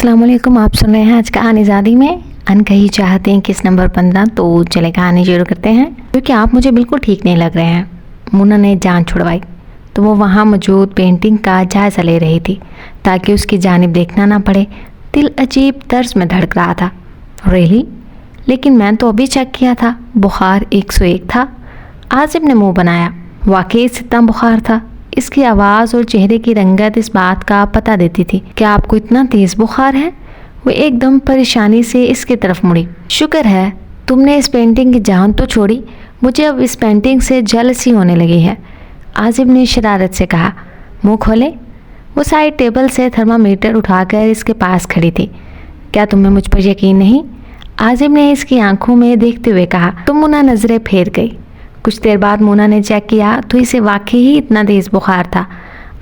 अस्सलाम वालेकुम। आप सुन रहे हैं आज कहानी ज़ादी में। अनकही चाहते हैं किस नंबर 15। तो चले कहानी शुरू करते हैं, क्योंकि आप मुझे बिल्कुल ठीक नहीं लग रहे हैं। मुन्ना ने जान छुड़वाई तो वो वहाँ मौजूद पेंटिंग का जायज़ा ले रही थी ताकि उसकी जानिब देखना ना पड़े। दिल अजीब तर्ज में धड़क रहा था। रियली? लेकिन मैं तो अभी चेक किया था, बुखार 101 था। आसिफ ने मुंह बनाया। वाकई इतना बुखार था। इसकी आवाज़ और चेहरे की रंगत इस बात का पता देती थी कि आपको इतना तेज़ बुखार है। वो एकदम परेशानी से इसकी तरफ मुड़ी। शुक्र है तुमने इस पेंटिंग की जान तो छोड़ी, मुझे अब इस पेंटिंग से जेलसी होने लगी है, आसिफ ने शरारत से कहा। मुंह खोले। वो साइड टेबल से थर्मामीटर उठाकर इसके पास खड़ी थी। क्या तुम्हें मुझ पर यकीन नहीं? आसिफ ने इसकी आंखों में देखते हुए कहा। तो मुन्ना नज़रें फेर गई। कुछ देर बाद मुन्ना ने चेक किया तो इसे वाकई ही इतना तेज़ बुखार था।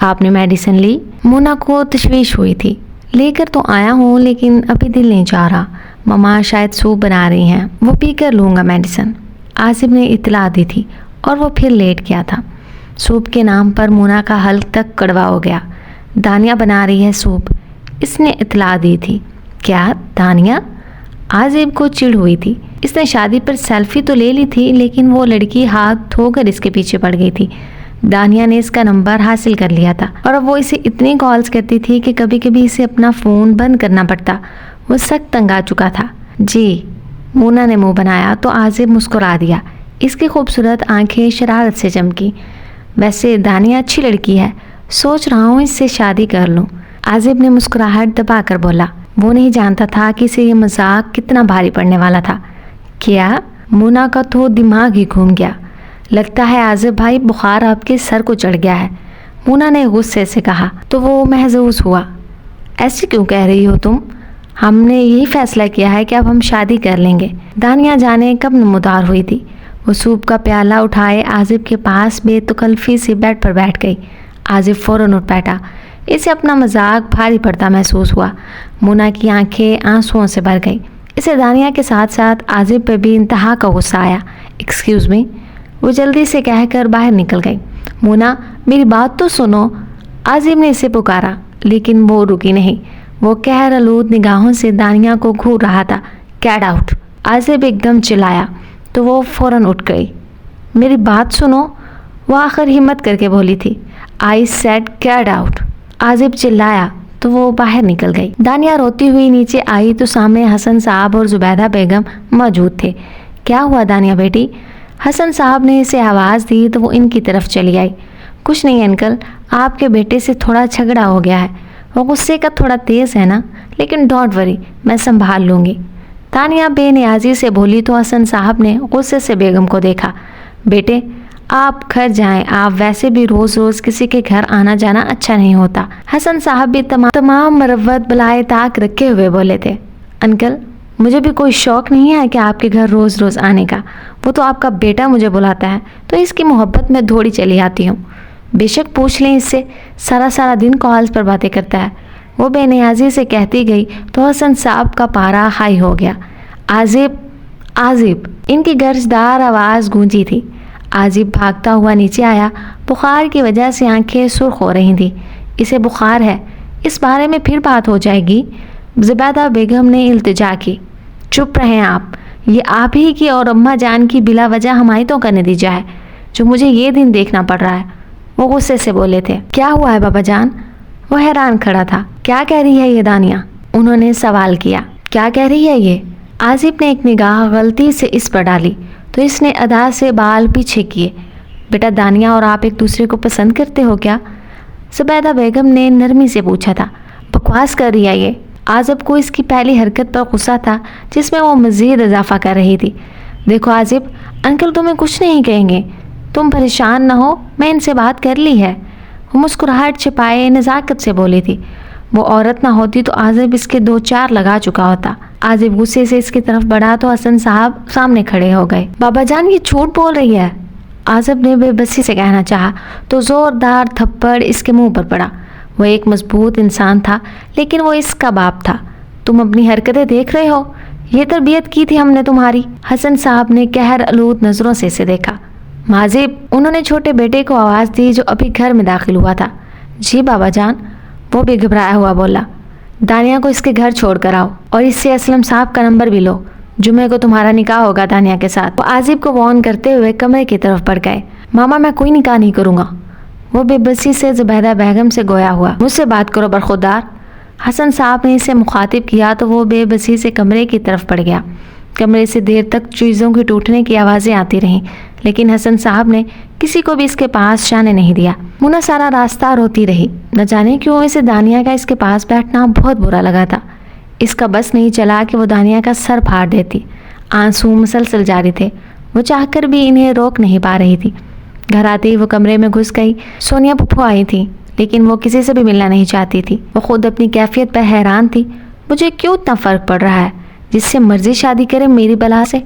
आपने मेडिसिन ली? मुन्ना को तशवीश हुई थी। लेकर तो आया हूँ, लेकिन अभी दिल नहीं चाह रहा। मम्मा शायद सूप बना रही हैं, वो पी कर लूँगा मेडिसिन। आसिफ ने इतला दी थी और वो फिर लेट गया था। सूप के नाम पर मुन्ना का हल्क तक कड़वा हो गया। दानिया बना रही है सूप, इसने इतला दी थी। क्या दानिया? आसिफ को चिढ़ हुई थी। इसने शादी पर सेल्फी तो ले ली थी, लेकिन वो लड़की हाथ धोकर इसके पीछे पड़ गई थी। दानिया ने इसका नंबर हासिल कर लिया था और अब वो इसे इतनी कॉल्स करती थी कि कभी कभी इसे अपना फ़ोन बंद करना पड़ता। वो सख्त तंग आ चुका था। जी, मुन्ना ने मुंह बनाया तो आसिफ मुस्कुरा दिया। इसकी खूबसूरत आंखें शरारत से चमकी। वैसे दानिया अच्छी लड़की है, सोच रहा हूँ इससे शादी कर लूँ। आसिफ ने मुस्कुराहट दबा कर बोला। वो नहीं जानता था कि इसे ये मजाक कितना भारी पड़ने वाला था। क्या? मुन्ना का तो दिमाग ही घूम गया। लगता है आसिफ भाई बुखार आपके सर को चढ़ गया है, मुन्ना ने गुस्से से कहा। तो वो महजूस हुआ। ऐसे क्यों कह रही हो तुम? हमने यही फैसला किया है कि अब हम शादी कर लेंगे। दानिया जाने कब नमदार हुई थी। वो सूप का प्याला उठाए आसिफ के पास बेतकल्फी से बेड पर बैठ गई। आसिफ फौरन उठ बैठा। इसे अपना मजाक भारी पड़ता महसूस हुआ। मुन्ना की आंखें आंसुओं से भर गई। इसे दानिया के साथ साथ आसिफ पे भी इंतहा का गुस्सा आया। एक्सक्यूज़ मी, वो जल्दी से कहकर बाहर निकल गई। मुन्ना, मेरी बात तो सुनो, आसिफ ने इसे पुकारा, लेकिन वो रुकी नहीं। वो कहर आलूद निगाहों से दानिया को घूर रहा था। गेट आउट, आसिफ एकदम चिल्लाया तो वो फौरन उठ गई। मेरी बात सुनो, वो आखिर हिम्मत करके बोली थी। I said get out, Asif चिल्लाया तो वो बाहर निकल गई। दानिया रोती हुई नीचे आई तो सामने हसन साहब और जुबैदा बेगम मौजूद थे। क्या हुआ दानिया बेटी? हसन साहब ने इसे आवाज़ दी तो वो इनकी तरफ चली आई। कुछ नहीं अंकल, आपके बेटे से थोड़ा झगड़ा हो गया है। वो गुस्से का थोड़ा तेज़ है ना, लेकिन डोंट वरी, मैं संभाल लूँगी। दानिया बेनियाजी से बोली तो हसन साहब ने गुस्से से बेगम को देखा। बेटे आप घर जाएं, आप वैसे भी रोज़ रोज़ किसी के घर आना जाना अच्छा नहीं होता। हसन साहब भी तमाम मरवत बलाए ताक रखे हुए बोले थे। अंकल, मुझे भी कोई शौक़ नहीं है कि आपके घर रोज़ रोज़ आने का। वो तो आपका बेटा मुझे बुलाता है तो इसकी मोहब्बत में दौड़ी चली आती हूँ। बेशक पूछ लें इससे, सारा सारा दिन कॉल्स पर बातें करता है। वो बेनियाजी से कहती गई तो हसन साहब का पारा हाई हो गया। आसिफ, आसिफ, इनकी गर्जदार आवाज़ गूंजी थी। आसिफ भागता हुआ नीचे आया। बुखार की वजह से आंखें सुर्ख हो रही थी। इसे बुखार है, इस बारे में फिर बात हो जाएगी। जुबैदा बेगम ने इल्तिजा की। चुप रहें आप, ये आप ही की और अम्मा जान की बिला वजह हमायतों का नतीजा है जो मुझे ये दिन देखना पड़ रहा है। वो गुस्से से बोले थे। क्या हुआ है बाबा जान? वो हैरान खड़ा था। क्या कह रही है ये दानिया? उन्होंने सवाल किया। क्या कह रही है ये? आसिफ ने एक निगाह गलती से इस पर डाली तो इसने अदा से बाल पीछे किए। बेटा दानिया और आप एक दूसरे को पसंद करते हो क्या? जुबैदा बेगम ने नरमी से पूछा था। बकवास कर रही है ये। आसिफ को इसकी पहली हरकत पर गुस्सा था जिसमें वो मज़ीद इजाफा कर रही थी। देखो आसिफ, अंकल तुम्हें कुछ नहीं कहेंगे, तुम परेशान ना हो, मैं इनसे बात कर ली है। वो मुस्कुराहट छिपाए नज़ाकत से बोली थी। वो औरत ना होती तो आसिफ इसके 2-4 लगा चुका होता। आसिफ गुस्से से इसकी तरफ बढ़ा तो हसन साहब सामने खड़े हो गए। बाबा जान ये झूठ बोल रही है, आसिफ ने बेबसी से कहना चाहा तो ज़ोरदार थप्पड़ इसके मुंह पर पड़ा। वो एक मजबूत इंसान था, लेकिन वो इसका बाप था। तुम अपनी हरकतें देख रहे हो, ये तरबियत की थी हमने तुम्हारी। हसन साहब ने कहर आलूद नज़रों से इसे देखा। माजिब, उन्होंने छोटे बेटे को आवाज़ दी जो अभी घर में दाखिल हुआ था। जी बाबा जान, वो भी घबराया हुआ बोला। دانیہ کو اس کے گھر چھوڑ کر آؤ اور اس سے اسلم صاحب کا نمبر بھی لو، جمعے کو تمہارا نکاح ہوگا دانیہ کے ساتھ۔ وہ عازب کو وارن کرتے ہوئے کمرے کی طرف بڑھ گئے۔ ماما میں کوئی نکاح نہیں کروں گا، وہ بے بسی سے زبیدہ بیگم سے گویا ہوا۔ مجھ سے بات کرو برخودار۔ حسن صاحب نے اسے مخاطب کیا تو وہ بے بسی سے کمرے کی طرف بڑھ گیا۔ کمرے سے دیر تک چیزوں کی ٹوٹنے کی آوازیں آتی رہیں، لیکن حسن صاحب نے کسی کو بھی اس کے پاس جانے نہیں دیا۔ منى سارا راستہ روتی رہی۔ نہ جانے کیوں اسے دانیہ کا اس کے پاس بیٹھنا بہت برا لگا تھا۔ اس کا بس نہیں چلا کہ وہ دانیہ کا سر پھاڑ دیتی۔ آنسو مسلسل جاری تھے، وہ چاہ کر بھی انہیں روک نہیں پا رہی تھی۔ گھر آتے ہی وہ کمرے میں گھس گئی۔ سونیا پھپھو آئی تھی، لیکن وہ کسی سے بھی ملنا نہیں چاہتی تھی۔ وہ خود اپنی کیفیت پر حیران تھی۔ مجھے کیوں اتنا فرق پڑ رہا ہے؟ جس سے مرضی شادی کرے میری بلا سے۔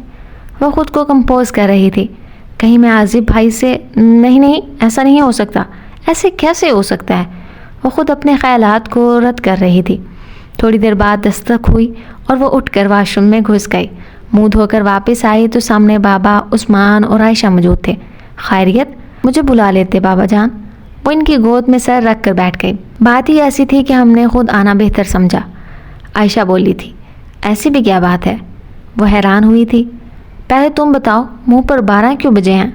وہ خود کو کمپوز کر رہی تھی۔ کہیں میں عازب بھائی سے نہیں ایسا نہیں ہو سکتا، ایسے کیسے ہو سکتا ہے؟ وہ خود اپنے خیالات کو رد کر رہی تھی۔ تھوڑی دیر بعد دستک ہوئی اور وہ اٹھ کر واش روم میں گھس گئی۔ منہ دھو کر واپس آئی تو سامنے بابا، عثمان اور عائشہ موجود تھے۔ خیریت؟ مجھے بلا لیتے بابا جان۔ وہ ان کی گود میں سر رکھ کر بیٹھ گئی۔ بات ہی ایسی تھی کہ ہم نے خود آنا بہتر سمجھا، عائشہ بولی تھی۔ ایسی بھی کیا بات ہے؟ وہ حیران ہوئی تھی۔ پہلے تم بتاؤ منہ پر 12 کیوں بجے ہیں؟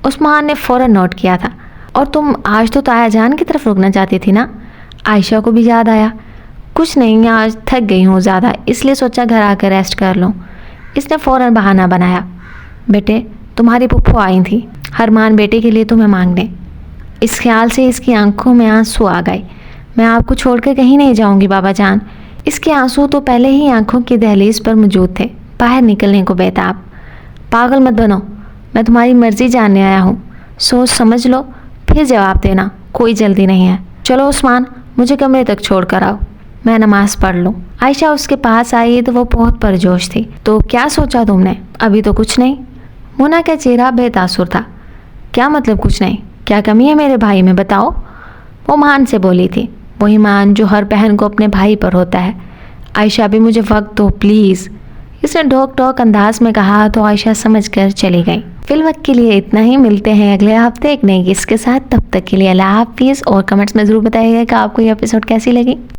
عثمان نے فوراً نوٹ کیا تھا۔ اور تم آج تو تایا جان کی طرف رکنا چاہتی تھی نا؟ عائشہ کو بھی یاد آیا۔ کچھ نہیں، آج تھک گئی ہوں زیادہ، اس لیے سوچا گھر آ کر ریسٹ کر لوں۔ اس نے فوراً بہانہ بنایا۔ بیٹے تمہاری پھپھو آئی تھی ہرمان بیٹے کے لیے تمہیں مانگنے۔ اس خیال سے اس کی آنکھوں میں آنسو آ گئے۔ میں آپ کو چھوڑ کر کہیں نہیں جاؤں گی بابا جان۔ اس کے آنسو تو پہلے ہی آنکھوں کی دہلیز پر موجود تھے، باہر نکلنے کو بیتاب۔ پاگل مت بنو، میں تمہاری مرضی جاننے آیا ہوں، سوچ سمجھ لو پھر جواب دینا، کوئی جلدی نہیں ہے۔ چلو عثمان مجھے کمرے تک چھوڑ کر آؤ، میں نماز پڑھ لوں۔ عائشہ اس کے پاس آئی تو وہ بہت پرجوش تھی۔ تو کیا سوچا تم نے؟ ابھی تو کچھ نہیں۔ منى کا چہرہ بے تاثر تھا۔ کیا مطلب کچھ نہیں؟ کیا کمی ہے میرے بھائی میں بتاؤ؟ وہ مان سے بولی تھی، وہی مان جو ہر بہن کو اپنے بھائی پر ہوتا ہے۔ عائشہ بھی مجھے وقت دو پلیز، اس نے ڈھوک ڈھوک انداز میں کہا تو عائشہ سمجھ کر چلی گئی۔ فی الوقت کے لیے اتنا ہی، ملتے ہیں اگلے ہفتے ایک نئی کس کے ساتھ۔ تب تک کے لیے اللہ حافظ، اور کمنٹس میں ضرور بتائیے گا کہ آپ کو یہ ایپیسوڈ کیسی لگی۔